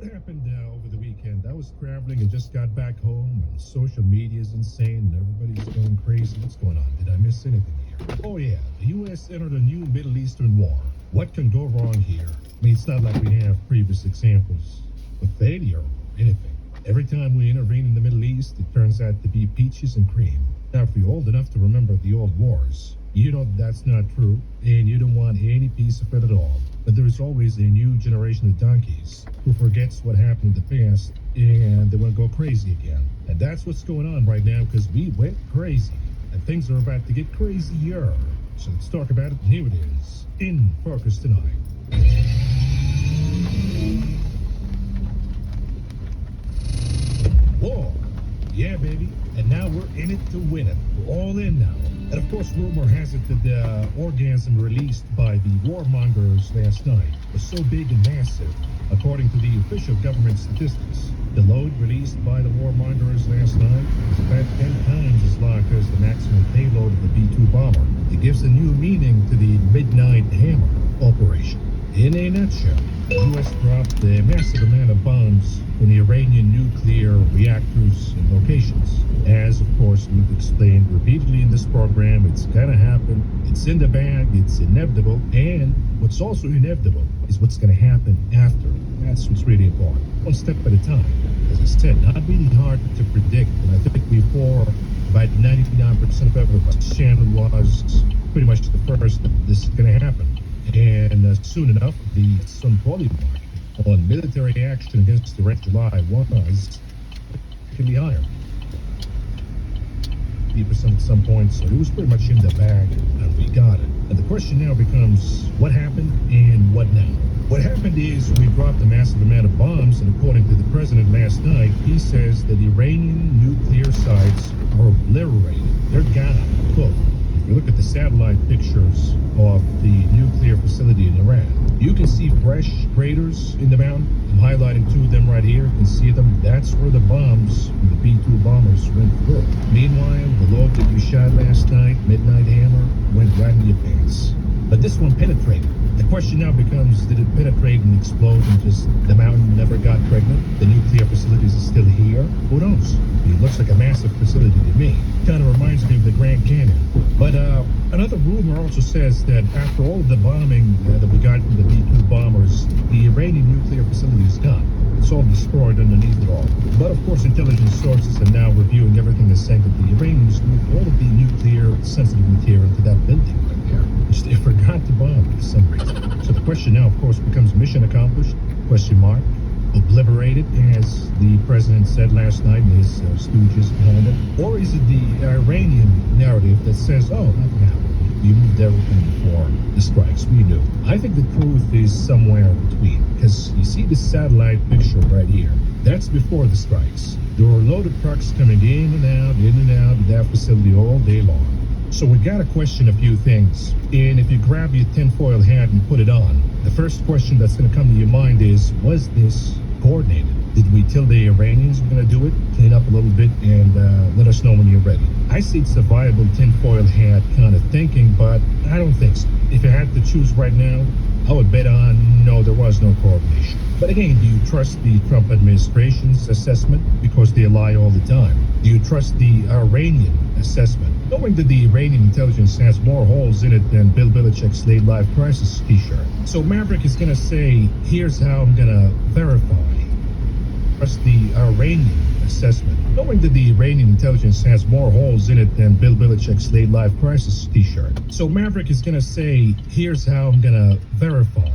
what happened over the weekend? I was traveling and just got back home, and social media is insane, and everybody's going crazy. What's going on? Did I miss anything here? Oh, yeah, the U.S. entered a new Middle Eastern war. What can go wrong here? I mean, it's not like we have previous examples of failure or anything. Every time we intervene in the Middle East, it turns out to be peaches and cream. Now, if you're old enough to remember the old wars, you know that's not true, and you don't want any piece of it at all. But there is always a new generation of donkeys who forgets what happened in the past, and they want to go crazy again. And that's what's going on right now, because we went crazy, and things are about to get crazier. So let's talk about it, and here it is, in focus tonight. War. Yeah, baby. And now we're in it to win it. We're all in now. And of course, rumor has it that the orgasm released by the warmongers last night was so big and massive. According to the official government statistics, the load released by the warmongers last night was about 10 times as large as the maximum payload of the B-2 bomber. It gives a new meaning to the Midnight Hammer operation. In a nutshell, the U.S. dropped a massive amount of bombs on the Iranian nuclear reactors and locations. As, of course, we've explained repeatedly in this program, it's gonna happen, it's in the bag, it's inevitable, and what's also inevitable is what's gonna happen after. That's what's really important. One step at a time. As I said, not really hard to predict, and I think before about 99% of everyone's channel was pretty much the first that this is gonna happen. And soon enough, the symbolic mark on military action against Iraq July was significantly higher. 80% at some point, so it was pretty much in the bag, and we got it. And the question now becomes, what happened and what now? What happened is we dropped a massive amount of bombs, and according to the president last night, he says that Iranian nuclear sites are obliterated. They're gone. Quote. If you look at the satellite pictures of the nuclear facility in Iran, you can see fresh craters in the mountain. I'm highlighting two of them right here. You can see them. That's where the bombs from the B-2 bombers went through. Meanwhile, the load that you shot last night, Midnight Hammer, went right in your pants. But this one penetrated. The question now becomes, did it penetrate and explode and just the mountain never got pregnant? The nuclear facilities are still here? Who knows? It looks like a massive facility to me. Kind of reminds me of the Grand Canyon. But another rumor also says that after all of the bombing that we got from the B-2 bombers, the Iranian nuclear facility is gone. It's all destroyed underneath it all. But of course, intelligence sources are now reviewing everything and saying that the Iranians moved all of the nuclear sensitive material into that building right there, which they forgot to bomb for some reason. So the question now, of course, becomes mission accomplished? Question mark. Obliterated, as the president said last night, and his stooges behind it? Or is it the Iranian narrative that says, oh, nothing happened, you moved everything before the strikes, we knew? I think the truth is somewhere between, because you see the satellite picture right here. That's before the strikes. There were loaded trucks coming in and out of that facility all day long. So we gotta question a few things. And if you grab your tinfoil hat and put it on, the first question that's gonna come to your mind is, was this coordinated? Did we tell the Iranians we're gonna do it? Clean up a little bit and let us know when you're ready. I see it's a viable tinfoil hat kind of thinking, but I don't think so. If I had to choose right now, I would bet on no, there was no coordination. But again, do you trust the Trump administration's assessment? Because they lie all the time. Do you trust the Iranian assessment? Knowing that the Iranian intelligence has more holes in it than Bill Belichick's late life crisis t-shirt. So Maverick is gonna say, here's how I'm gonna verify. Trust the Iranian assessment. Knowing that the Iranian intelligence has more holes in it than Bill Belichick's late life crisis t-shirt. So Maverick is gonna say, here's how I'm gonna verify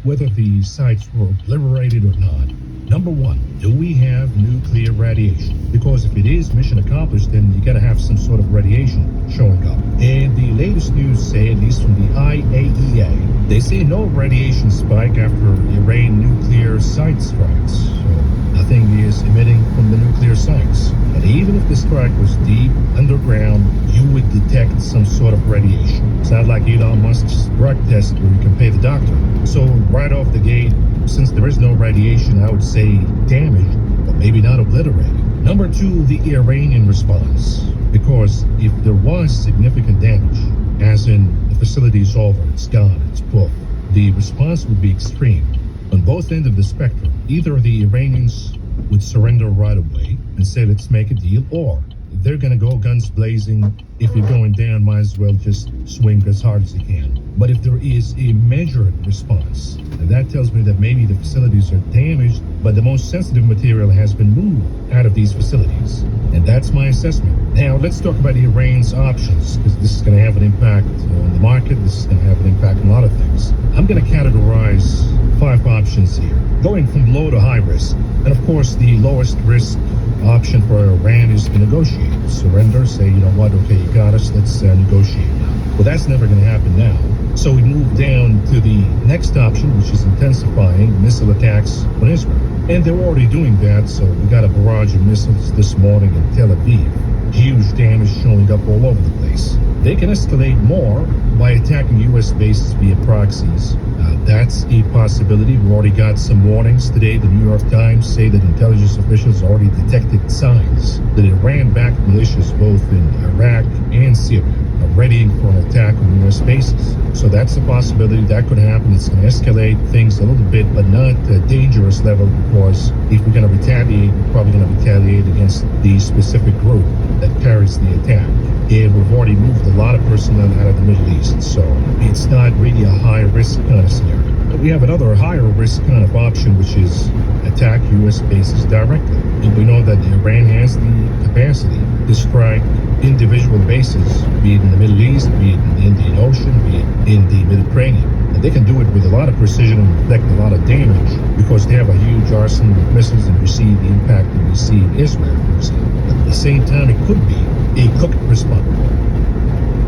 whether the sites were obliterated or not. Number one, do we have nuclear radiation? Because if it is mission accomplished, then you gotta have some sort of radiation showing up. And the latest news say, at least from the IAEA, they say no radiation spike after Iran nuclear site strikes. So nothing is emitting from the nuclear sites. And even if the strike was deep underground, you would detect some sort of radiation. It's not like Elon Musk's drug test where you can pay the doctor. So right off the gate, since there is no radiation, I would say damaged, but maybe not obliterated. Number two, the Iranian response. Because if there was significant damage, as in the facility is over, it's gone, it's poof, the response would be extreme. On both ends of the spectrum, either the Iranians would surrender right away and say, let's make a deal, or they're going to go guns blazing. If you're going down, might as well just swing as hard as you can. But if there is a measured response, and that tells me that maybe the facilities are damaged, but the most sensitive material has been moved out of these facilities. And that's my assessment. Now, let's talk about Iran's options, because this is going to have an impact on the market. This is going to have an impact on a lot of things. I'm going to categorize 5 options here, going from low to high risk. And of course, the lowest risk option for Iran is to negotiate, surrender, say, you know what, okay, you got us, let's negotiate now. Well, that's never going to happen now. So we move down to the next option, which is intensifying missile attacks on Israel. And they're already doing that, so we got a barrage of missiles this morning in Tel Aviv. Huge damage showing up all over the place. They can escalate more by attacking U.S. bases via proxies. That's a possibility. We've already got some warnings today. The New York Times say that intelligence officials already detected signs that Iran-backed militias both in Iraq and Syria are readying for an attack on U.S. bases. So that's a possibility. That could happen. It's going to escalate things a little bit, but not a dangerous level, because if we're going to retaliate, we're probably going to retaliate against the specific group that carries the attack. And we've already moved a lot of personnel out of the Middle East, so it's not really a high-risk kind of scenario. But we have another higher-risk kind of option, which is attack U.S. bases directly. And we know that Iran has the capacity to strike individual bases, be it in the Middle East, be it in the Indian Ocean, be it in the Mediterranean. And they can do it with a lot of precision and inflict a lot of damage, because they have a huge arsenal of missiles, and we see the impact that we see in Israel, for example. But at the same time, it could be a cooked response.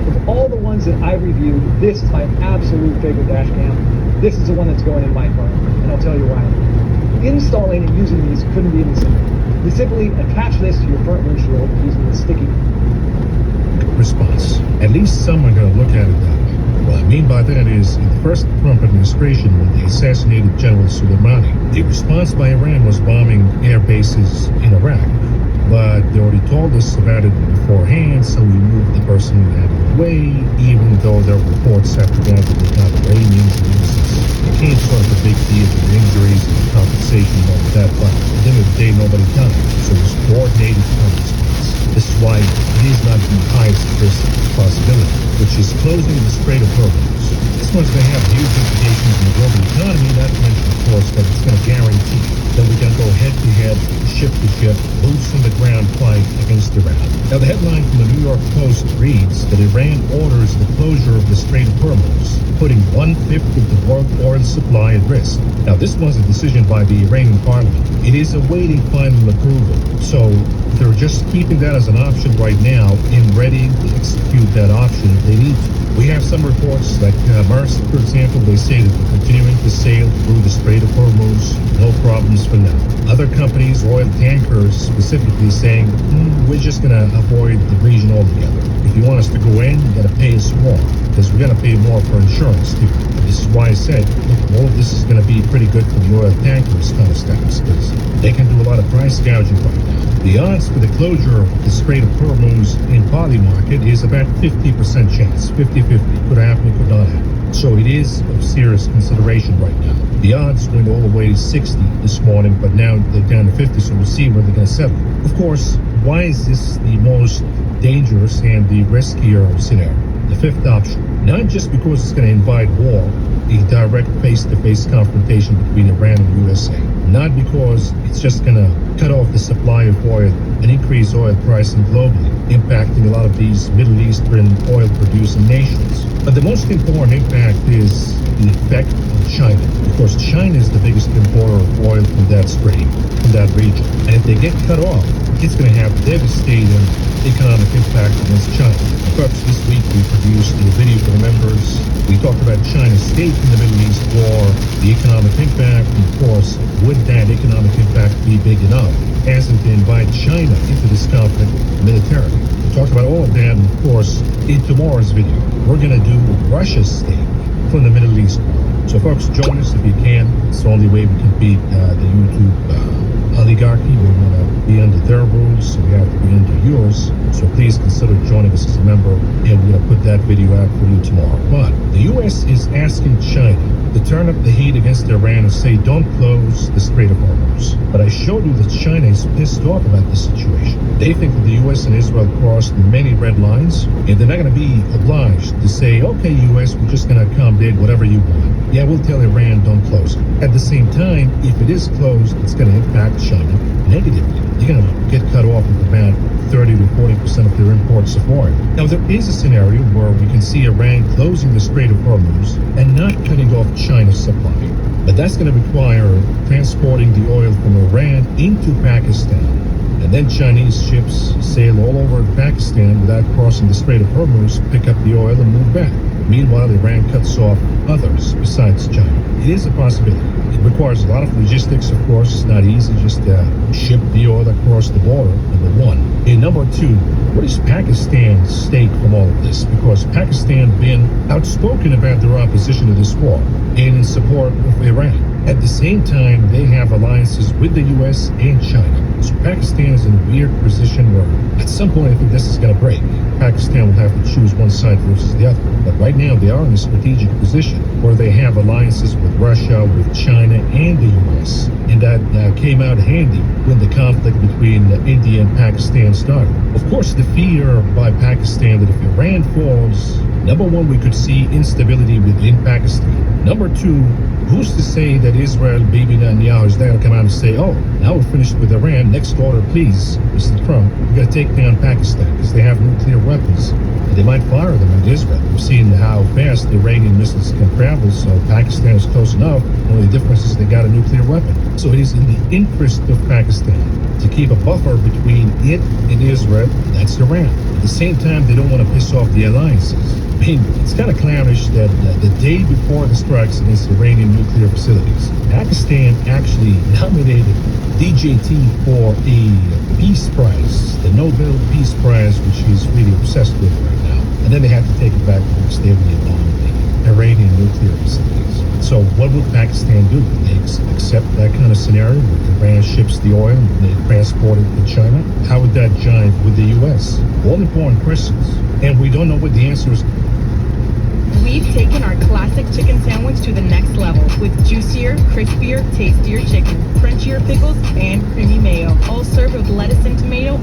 Of all the ones that I reviewed, this is my absolute favorite dash cam. This is the one that's going in my car, and I'll tell you why. Installing and using these couldn't be any simpler. You simply attach this to your front windshield using the sticky response. At least some are going to look at it that way. What I mean by that is, in the first Trump administration, when they assassinated General Soleimani, the response by Iran was bombing air bases in Iraq. But they already told us about it beforehand, so we moved the person out of the way, even though there were reports after that that they got brain injuries. It became sort of a big deal with the injuries and the compensation and all of that, but at the end of the day, nobody died. So it was coordinated response. This is why it is not the highest risk possibility, which is closing the Strait of Hormuz. This one's going to have huge implications in the global economy, not to mention, of course, that it's going to guarantee that we can go head-to-head, ship-to-ship, boots-on-the-ground fight against Iran. Now, the headline from the New York Post reads that Iran orders the closure of the Strait of Hormuz, putting 1/5 of the world oil supply at risk. Now, this was a decision by the Iranian parliament. It is awaiting final approval, so they're just keeping that as an option right now and ready to execute that option if they need to. We have some reports, like Maersk, for example, they say that they're continuing to sail through the Strait of Hormuz, no problems for now. Other companies, oil tankers specifically, saying, we're just going to avoid the region altogether. If you want us to go in, you got to pay us more, because we're going to pay more for insurance too. And this is why I said, look, all of this is going to be pretty good for the oil tankers kind of status, because they can do a lot of price gouging right now. The odds for the closure of the Strait of Hormuz in poly market is about 50% chance, 50-50. Could happen, could not happen. So it is of serious consideration right now. The odds went all the way to 60 this morning, but now they're down to 50, so we'll see where they're going to settle. Of course, why is this the most dangerous and the riskier scenario? The fifth option, not just because it's going to invite war, a direct face-to-face confrontation between Iran and USA, not because it's just going to cut off the supply of oil and increase oil pricing globally, impacting a lot of these Middle Eastern oil-producing nations. But the most important impact is the effect on China. Of course, China is the biggest importer of oil from that strait, from that region. And if they get cut off, it's going to have devastating economic impact against China. Perhaps this week we produced a video for the members. We talked about China's stake in the Middle East war, the economic impact, and of course, would that economic impact be big enough as it to invite China into this conflict militarily? We talked about all of that, and of course, in tomorrow's video, we're going to do Russia's stake from the Middle East war. So folks, join us if you can. It's the only way we can beat the YouTube oligarchy. We want to be under their rules, so we have to be under yours. So please consider joining us as a member, and we're going to put that video out for you tomorrow. But the U.S. is asking China to turn up the heat against Iran and say, don't close the Strait of Hormuz. But I showed you that China is pissed off about this situation. They think that the U.S. and Israel crossed many red lines, and they're not going to be obliged to say, okay, U.S., we're just going to accommodate whatever you want. Yeah, we'll tell Iran, don't close it. At the same time, if it is closed, it's going to impact China negatively. They're going to get cut off with about 30 to 40% of their imports of oil. Now, there is a scenario where we can see Iran closing the Strait of Hormuz and not cutting off China's supply. But that's going to require transporting the oil from Iran into Pakistan. And then Chinese ships sail all over Pakistan without crossing the Strait of Hormuz, pick up the oil and move back. Meanwhile, Iran cuts off others besides China. It is a possibility. It requires a lot of logistics, of course. It's not easy just to ship the oil across the border, number one. And number two, what is Pakistan's stake from all of this? Because Pakistan been outspoken about their opposition to this war and in support of Iran. At the same time, they have alliances with the U.S. and China. So Pakistan is in a weird position where at some point I think this is going to break. Pakistan will have to choose one side versus the other. But right now they are in a strategic position where they have alliances with Russia, with China, and the U.S. And that came out handy when the conflict between India and Pakistan started. Of course, the fear by Pakistan that if Iran falls, number one, we could see instability within Pakistan. Number two, who's to say that Israel, Bibi Netanyahu, is not going to come out and say, oh, now we're finished with Iran. Next order, please, Mr. Trump, we got to take down Pakistan because they have nuclear weapons. And they might fire them at Israel. We've seen how fast the Iranian missiles can travel, so Pakistan is close enough. Only the difference is they got a nuclear weapon. So it is in the interest of Pakistan to keep a buffer between it and Israel. That's Iran. At the same time, they don't want to piss off the alliances. I mean, it's kind of clownish that the day before the strikes against Iranian nuclear facilities, Pakistan actually nominated DJT for a peace prize, the Nobel Peace Prize, which he's really obsessed with right now. And then they had to take it back because they would bomb the Iranian nuclear facilities. So what would Pakistan do? Would they accept that kind of scenario where Iran ships the oil and they transport it to China? How would that jive with the U.S.? All important questions. And we don't know what the answer is. We've taken our classic chicken sandwich to the next level with juicier, crispier, tastier chicken, crunchier pickles, and creamy mayo, all served with lettuce and tomato.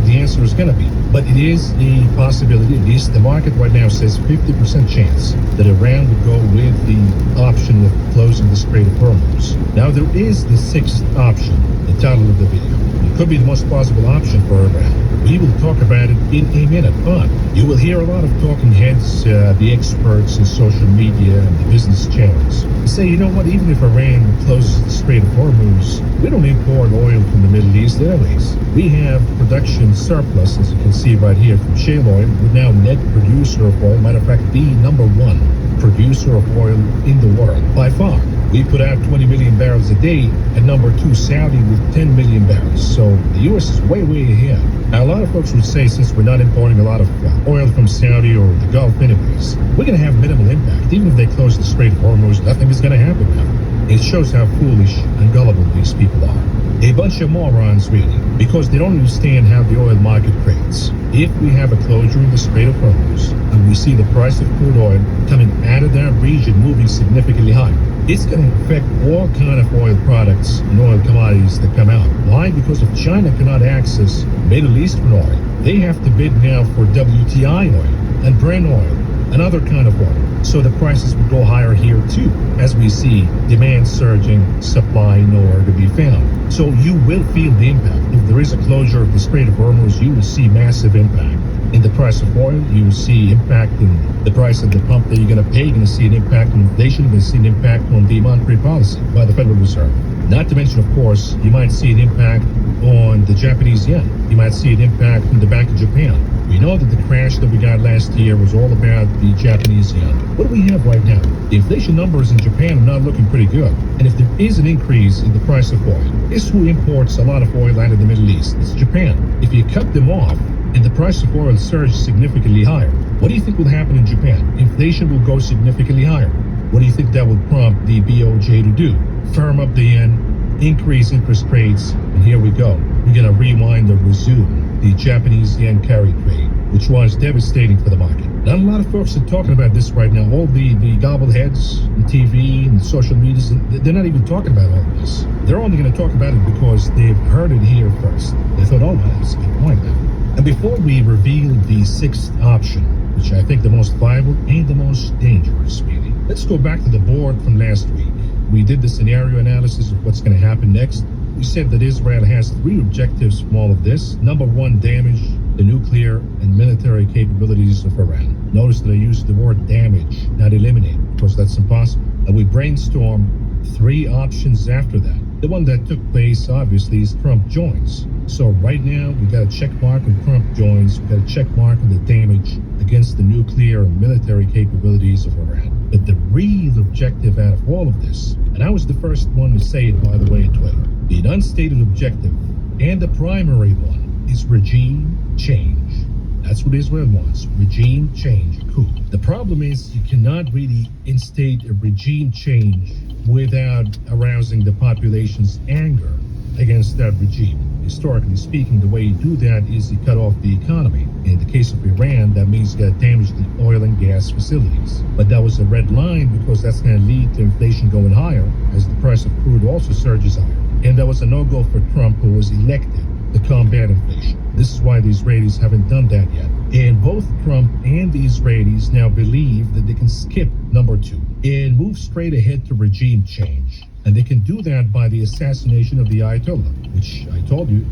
The answer is going to be. But it is a possibility. At least the market right now says 50% chance that Iran would go with the option of closing the Strait of Hormuz. Now, there is the sixth option, the title of the video. It could be the most plausible option for Iran. We will talk about it in a minute, but you will hear a lot of talking heads, the experts in social media and the business channels say, you know what, even if Iran closes the Strait of Hormuz, we don't import oil from the Middle East anyways. We have production surplus, as you can see right here, from shale oil. We're now net producer of oil. Matter of fact, the number one producer of oil in the world by far. We put out 20 million barrels a day, and number two, Saudi, with 10 million barrels. So the U.S. is way, way ahead. Now, a lot of folks would say, since we're not importing a lot of oil from Saudi or the Gulf anyways, we're going to have minimal impact. Even if they close the Strait of Hormuz, nothing is going to happen now. It shows how foolish and gullible these people are. A bunch of morons, really, because they don't understand how the oil market trades. If we have a closure in the Strait of Hormuz, and we see the price of crude oil coming out of that region moving significantly higher, it's going to affect all kind of oil products and oil commodities that come out. Why? Because if China cannot access Middle Eastern oil, they have to bid now for WTI oil and Brent oil and other kind of oil. So the prices would go higher here too, as we see demand surging, supply nowhere to be found. So you will feel the impact. If there is a closure of the Strait of Hormuz, you will see massive impact in the price of oil. You will see impact in the price at the pump that you're going to pay. You're going to see an impact on inflation. You're going to see an impact on the monetary policy by the Federal Reserve. Not to mention, of course, you might see an impact on the Japanese yen. You might see an impact on the Bank of Japan. We know that the crash that we got last year was all about the Japanese yen. What do we have right now? The inflation numbers in Japan are not looking pretty good. And if there is an increase in the price of oil, guess who imports a lot of oil out of the Middle East? It's Japan. If you cut them off and the price of oil surges significantly higher, what do you think will happen in Japan? Inflation will go significantly higher. What do you think that will prompt the BOJ to do? Firm up the yen, increase interest rates, and here we go. We're going to rewind or resume the Japanese yen carry trade, which was devastating for the market. Not a lot of folks are talking about this right now. All the gobbleheads on TV and social media, they're not even talking about all of this. They're only going to talk about it because they've heard it here first. They thought, oh, well, that's a good point now. And before we reveal the sixth option, which I think the most viable and the most dangerous, really, let's go back to the board from last week. We did the scenario analysis of what's going to happen next. We said that Israel has three objectives from all of this. Number one, damage the nuclear and military capabilities of Iran. Notice that I used the word damage, not eliminate, because that's impossible. And we brainstormed three options after that. The one that took place, obviously, is Trump joins. So right now, we got a check mark on Trump joins. We got a check mark on the damage against the nuclear and military capabilities of Iran. But the real objective out of all of this, and I was the first one to say it, by the way, on Twitter, the unstated objective and the primary one is regime change. That's what Israel wants, regime change, coup. The problem is you cannot really instate a regime change without arousing the population's anger against that regime. Historically speaking, the way you do that is you cut off the economy. In the case of Iran, that means you got to damage the oil and gas facilities. But that was a red line because that's going to lead to inflation going higher as the price of crude also surges higher. And that was a no-go for Trump, who was elected to combat inflation. This is why the Israelis haven't done that yet. And both Trump and the Israelis now believe that they can skip number two and move straight ahead to regime change. And they can do that by the assassination of the Ayatollah, which I told you,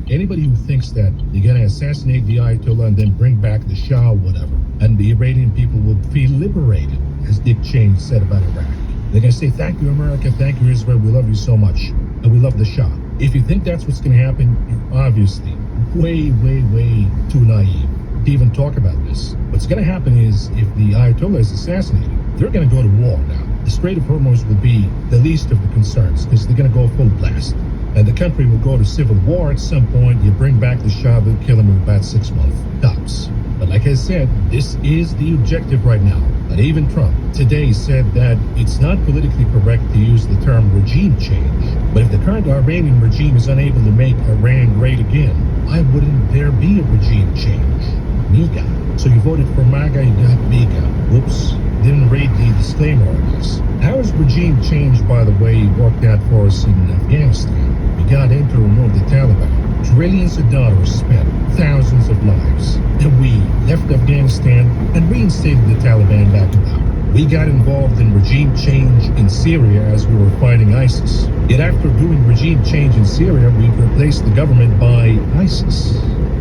anybody who thinks that you're going to assassinate the Ayatollah and then bring back the Shah or whatever, and the Iranian people will feel liberated, as Dick Cheney said about Iraq. They're going to say, thank you, America, thank you, Israel, we love you so much, and we love the Shah. If you think that's what's going to happen, you're obviously way, way, way too naive to even talk about this. What's going to happen is, if the Ayatollah is assassinated, they're going to go to war now. The Strait of Hormuz will be the least of the concerns because they're going to go full blast. And the country will go to civil war at some point. You bring back the Shah, they'll kill him in about 6 months. Tops. But like I said, this is the objective right now. And even Trump today said that it's not politically correct to use the term regime change. But if the current Iranian regime is unable to make Iran great again, why wouldn't there be a regime change? MAGA. So you voted for MAGA, you got MAGA. Whoops. Didn't read the disclaimer on this. How has regime change, by the way, worked out for us in Afghanistan? We got in to remove the Taliban. Trillions of dollars spent, thousands of lives. And we left Afghanistan and reinstated the Taliban back in power. We got involved in regime change in Syria as we were fighting ISIS. Yet after doing regime change in Syria, we replaced the government by ISIS.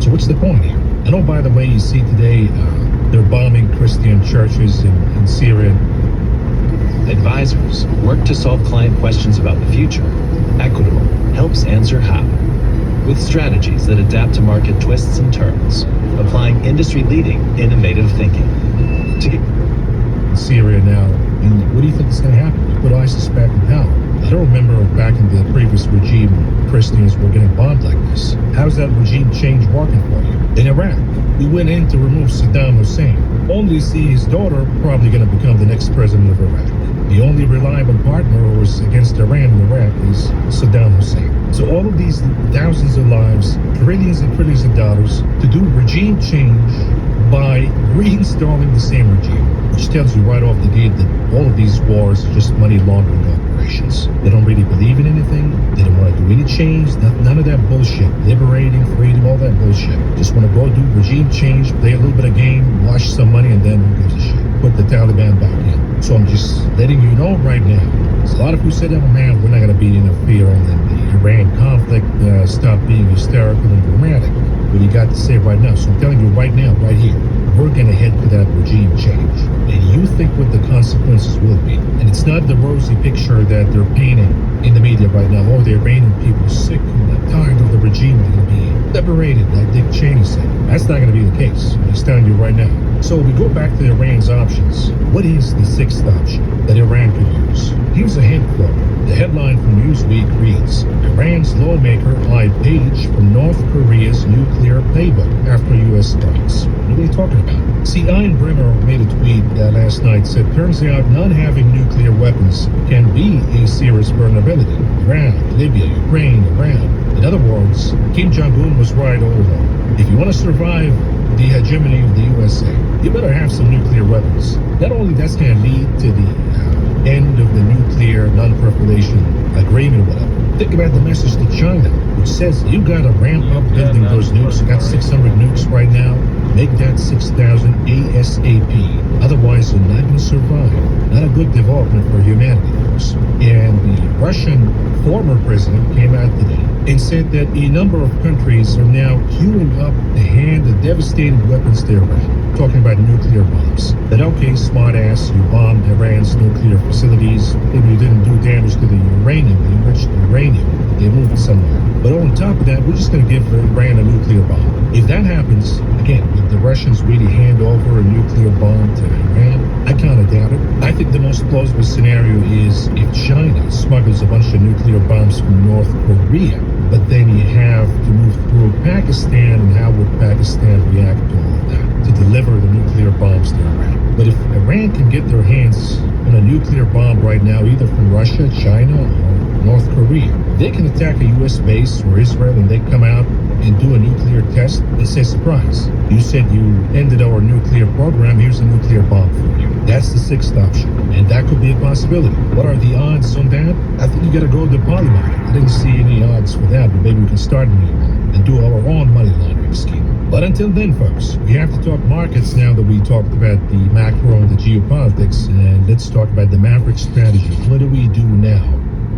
So what's the point here? And oh, by the way, you see today, they're bombing Christian churches in Syria. Advisors work to solve client questions about the future. Equitable helps answer how, with strategies that adapt to market twists and turns, applying industry-leading, innovative thinking. In Syria now, and what do you think is going to happen? You put ISIS back in power. I don't remember back in the previous regime, Christians were getting bombed like this. How's that regime change working for you? In Iraq, we went in to remove Saddam Hussein, only to see his daughter probably going to become the next president of Iraq. The only reliable partner who was against Iran in Iraq is Saddam Hussein. So all of these thousands of lives, trillions and trillions of dollars to do regime change by reinstalling the same regime, which tells you right off the gate that all of these wars are just money laundering operations. They don't really believe in anything. They don't want to do any change. None of that bullshit. Liberating, freedom, all that bullshit. Just want to go do regime change, play a little bit of game, wash some money, and then who gives a shit? Put the Taliban back in. So I'm just letting you know right now. There's a lot of who said, oh man, we're not going to be interfering in the Iran conflict. Stop being hysterical and dramatic. What do you got to say right now? So I'm telling you right now, right here, we're going to head to that regime change. And you think what the consequences will be. And it's not the rosy picture that they're painting in the media right now. Oh, the Iranian people are sick and tired of the regime. They're going to be liberated, like Dick Cheney said. That's not going to be the case. I'm just telling you right now. So we go back to Iran's options. What is the sixth option that Iran could use? Here's a hint for you. The headline from Newsweek reads, Iran's low lawmaker eyed page from North Korea's nuclear playbook after U.S. strikes. What are they talking about? See, Ian Brimmer made a tweet last night said, turns out not having nuclear weapons can be a serious vulnerability. Iran, Libya, Ukraine, Iran. In other words, Kim Jong-un was right all along. If you want to survive the hegemony of the USA, you better have some nuclear weapons. Not only that's going to lead to the end of the nuclear non-proliferation agreement or whatever. Think about the message to China, which says you got to ramp up building those nukes. You got 600 nukes right now. Make that 6,000 ASAP. Otherwise, you're not going to survive. Not a good development for humanity, folks. And the Russian former president came out today and said that a number of countries are now queuing up to hand the devastating weapons to Iran. Talking about nuclear bombs. That okay, smart ass, you bombed Iran's nuclear facilities. Maybe you didn't do damage to the uranium, you enriched the uranium. They moved it somewhere. But on top of that, we're just going to give Iran a nuclear bomb. If that happens, again, if the Russians really hand over a nuclear bomb to Iran, I kind of doubt it. I think the most plausible scenario is if China smuggles a bunch of nuclear bombs from North Korea, but then you have to move through Pakistan, and how would Pakistan react to all of that to deliver the nuclear bombs to Iran? But if Iran can get their hands on a nuclear bomb right now, either from Russia, China, or North Korea, they can attack a U.S. base or Israel, and they come out and do a nuclear test and say, surprise, you said you ended our nuclear program, here's a nuclear bomb for you. That's the sixth option, and that could be a possibility. What are the odds on that? I think you got to go to the poly market. I didn't see any odds for that, but maybe we can start a new one and do our own money laundering scheme. But until then, folks, we have to talk markets now that we talked about the macro and the geopolitics, and let's talk about the Maverick strategy. What do we do now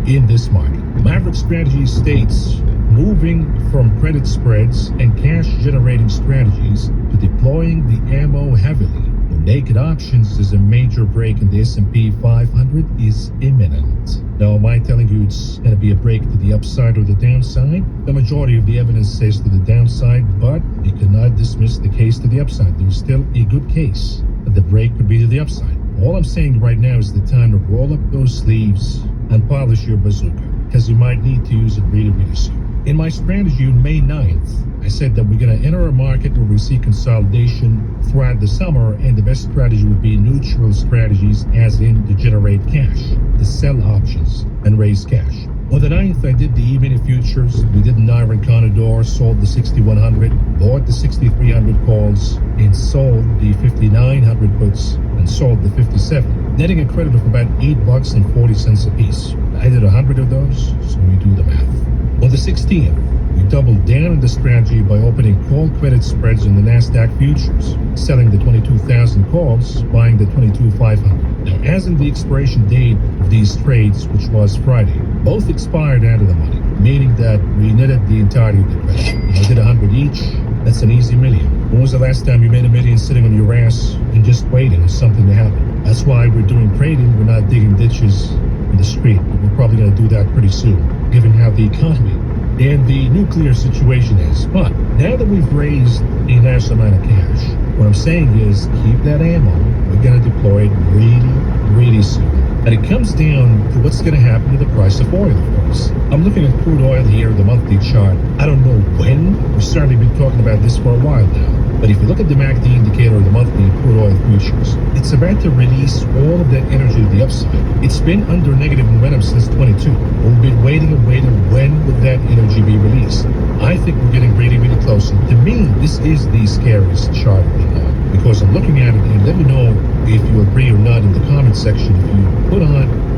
in this market? Maverick strategy states moving from credit spreads and cash generating strategies to deploying the ammo heavily. Naked options is a major break in the S&P 500 is imminent. Now, am I telling you it's going to be a break to the upside or the downside? The majority of the evidence says to the downside, but you cannot dismiss the case to the upside. There is still a good case that the break could be to the upside. All I'm saying right now is the time to roll up those sleeves and polish your bazooka, because you might need to use it really, really soon. In my strategy on May 9th, I said that we're going to enter a market where we see consolidation throughout the summer, and the best strategy would be neutral strategies, as in to generate cash, to sell options and raise cash. On the 9th, I did the E-mini futures. We did an Iron Condor, sold the 6100, bought the 6300 calls, and sold the 5900 puts, and sold the 57, netting a credit of about $8.40 a piece. I did 100 of those, so we do the math. On the 16th, we doubled down on the strategy by opening call credit spreads in the NASDAQ futures, selling the 22,000 calls, buying the 22,500. Now, as in the expiration date of these trades, which was Friday, both expired out of the money, meaning that we netted the entirety of the credit. I did 100 each. That's an easy million. When was the last time you made a million sitting on your ass and just waiting for something to happen? That's why we're doing trading. We're not digging ditches in the street. We're probably going to do that pretty soon, given how the economy and the nuclear situation is. But now that we've raised a nice amount of cash, what I'm saying is keep that ammo. We're going to deploy it really, really soon. And it comes down to what's going to happen to the price of oil, of course. I'm looking at crude oil here, the monthly chart. I don't know when. We've certainly been talking about this for a while now. But if you look at the MACD indicator of the monthly crude oil futures, it's about to release all of that energy to the upside. It's been under negative momentum since 22. We've been waiting and waiting. When would that energy be released? I think we're getting really, really close. And to me, this is the scariest chart of the night, because I'm looking at it, and let me know if you agree or not in the comment section. If you put on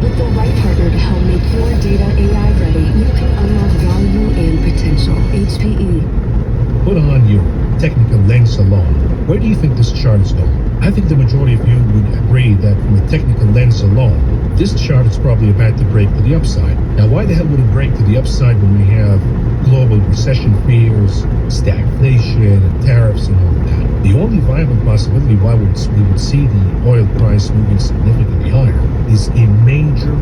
with the right partner to help make your data AI ready, you can unlock value and potential. HPE. Put on your technical lens alone. Where do you think this chart is going? I think the majority of you would agree that from a technical lens alone, this chart is probably about to break to the upside. Now, why the hell would it break to the upside when we have global recession fears, stagflation, and tariffs and all of that? The only viable possibility why we would see the oil price moving significantly higher is a major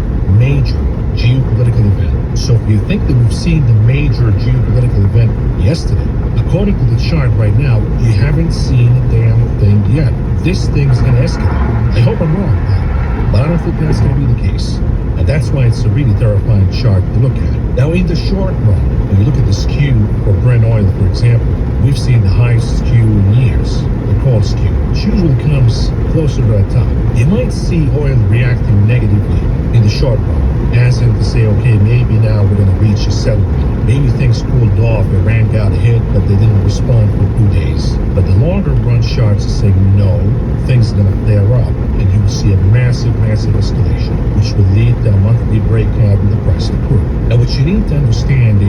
geopolitical event. So if you think that we've seen the major geopolitical event yesterday, according to the chart right now, you haven't seen a damn thing yet. This thing's going to escalate. I hope I'm wrong, but I don't think that's going to be the case. And that's why it's a really terrifying chart to look at. Now, in the short run, when you look at the skew for Brent oil, for example, we've seen the highest skew in years, the call skew, which usually comes closer to the top. You might see oil reacting negatively in the short run, as in to say, okay, maybe now we're going to reach a settlement. Maybe things cooled off, Iran got a hit, but they didn't respond for 2 days. But the longer run charts are saying no, things are going to flare up, and you will see a massive escalation, which will lead to a monthly breakout in the price of crude. Now, what you need to understand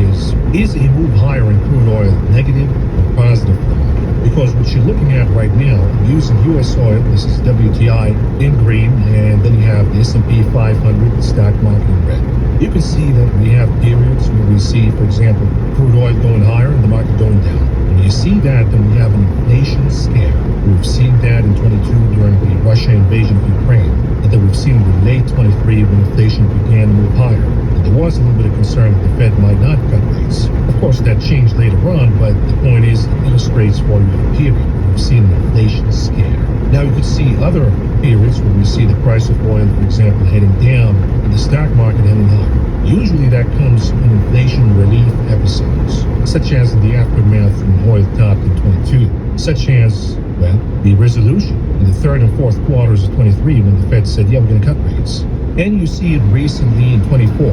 is a move higher in crude oil negative or positive for the market? Because what you're looking at right now, using U.S. oil, this is WTI in green, and then you have the S&P 500, the stock market in red. You can see that we have periods where we see, for example, crude oil going higher and the market going down. When you see that, then we have an inflation scare. We've seen that in 22 during the Russia invasion of Ukraine, and then we've seen in late 23 when inflation began to move higher. And there was a little bit of concern that the Fed might not cut rates. Of course, that changed later on, but the point is it illustrates for you the period where we've seen an inflation scare. Now, you could see other periods where we see the price of oil, for example, heading down and the stock market heading higher. Usually that comes in inflation relief episodes, such as in the aftermath when oil topped in 22, such as, well, the resolution in the third and fourth quarters of 23 when the Fed said, yeah, we're going to cut rates. And you see it recently in 24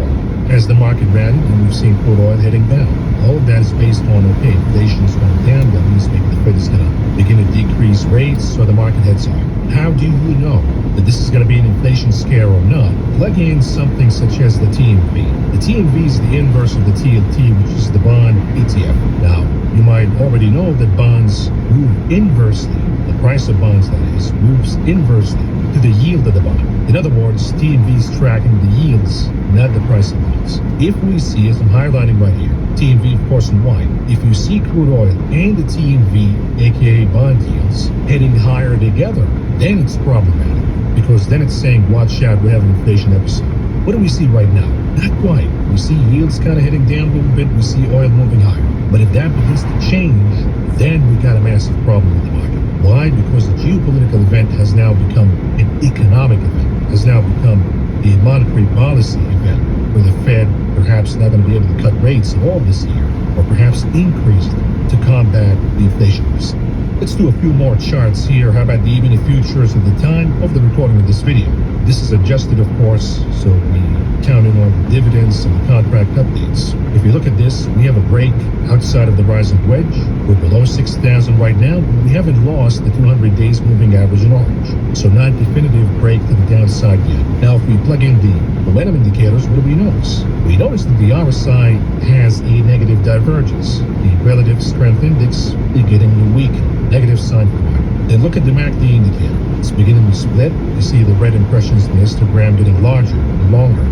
as the market rallied and we've seen crude oil heading down. All of that is based on, okay, inflation is going down, that means maybe the Fed is going to begin to decrease rates so the market heads higher. How do you know that this is going to be an inflation scare or not? Plug in something such as the TMV. The TMV is the inverse of the TLT, which is the bond ETF. Now, you might already know that bonds move inversely. The price of bonds, that is, moves inversely to the yield of the bond. In other words, TMV is tracking the yields, not the price of bonds. If we see, as I'm highlighting right here, TMV, of course, in white. If you see crude oil and the TMV, aka bond yields, heading higher together, then it's problematic, because then it's saying, watch out, we have an inflation episode. What do we see right now? Not quite. We see yields kind of heading down a little bit. We see oil moving higher. But if that begins to change, then we got a massive problem with the market. Why? Because the geopolitical event has now become an economic event, has now become a monetary policy event, where the Fed perhaps not going to be able to cut rates at all this year, or perhaps increase them to combat the inflation risk. Let's do a few more charts here. How about the evening futures at the time of the recording of this video? This is adjusted, of course, so we count in all the dividends and the contract updates. If you look at this, we have a break outside of the rising wedge. We're below 6,000 right now, but we haven't lost the 200 days moving average in orange. So not definitive break to the downside yet. Now, if we plug in the momentum indicators, what do we notice? We notice that the RSI has a negative divergence. The relative strength index beginning to weaken. Negative sign for market. Then look at the MACD indicator. It's beginning to split. You see the red impressions in the histogram getting larger and longer.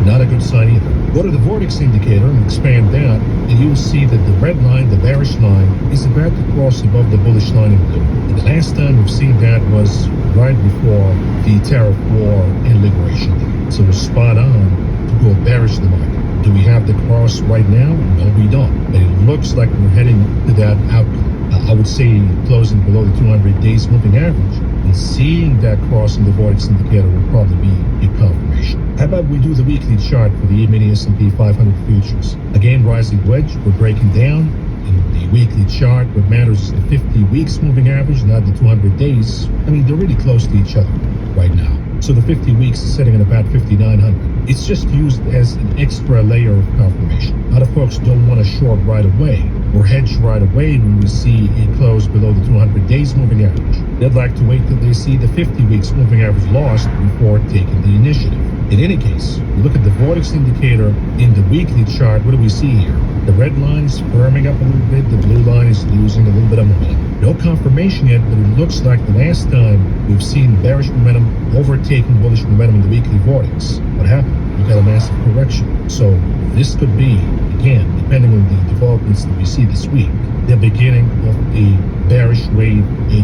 Not a good sign either. Go to the vortex indicator and expand that, and you'll see that the red line, the bearish line, is about to cross above the bullish line in blue. And the last time we've seen that was right before the tariff war and liberation day. So we're spot on to go bearish the market. Do we have the cross right now? No, we don't. But it looks like we're heading to that outcome. I would say closing below the 200 days moving average, and seeing that cross in the vortex indicator will probably be a confirmation. How about we do the weekly chart for the E-mini S&P 500 futures? Again, rising wedge, we're breaking down. In the weekly chart, what matters is the 50 weeks moving average, not the 200 days. I mean, they're really close to each other right now. So the 50 weeks is sitting at about 5,900. It's just used as an extra layer of confirmation. A lot of folks don't want to short right away or hedge right away when we see a close below the 200 days moving average. They'd like to wait till they see the 50 weeks moving average lost before taking the initiative. In any case, we look at the vortex indicator in the weekly chart. What do we see here? The red line is firming up a little bit. The blue line is losing a little bit of momentum. No confirmation yet, but it looks like the last time we've seen bearish momentum overtaking bullish momentum in the weekly vortex. What happened? We got a massive correction. So this could be, again, depending on the developments that we see this week, the beginning of a bearish wave 8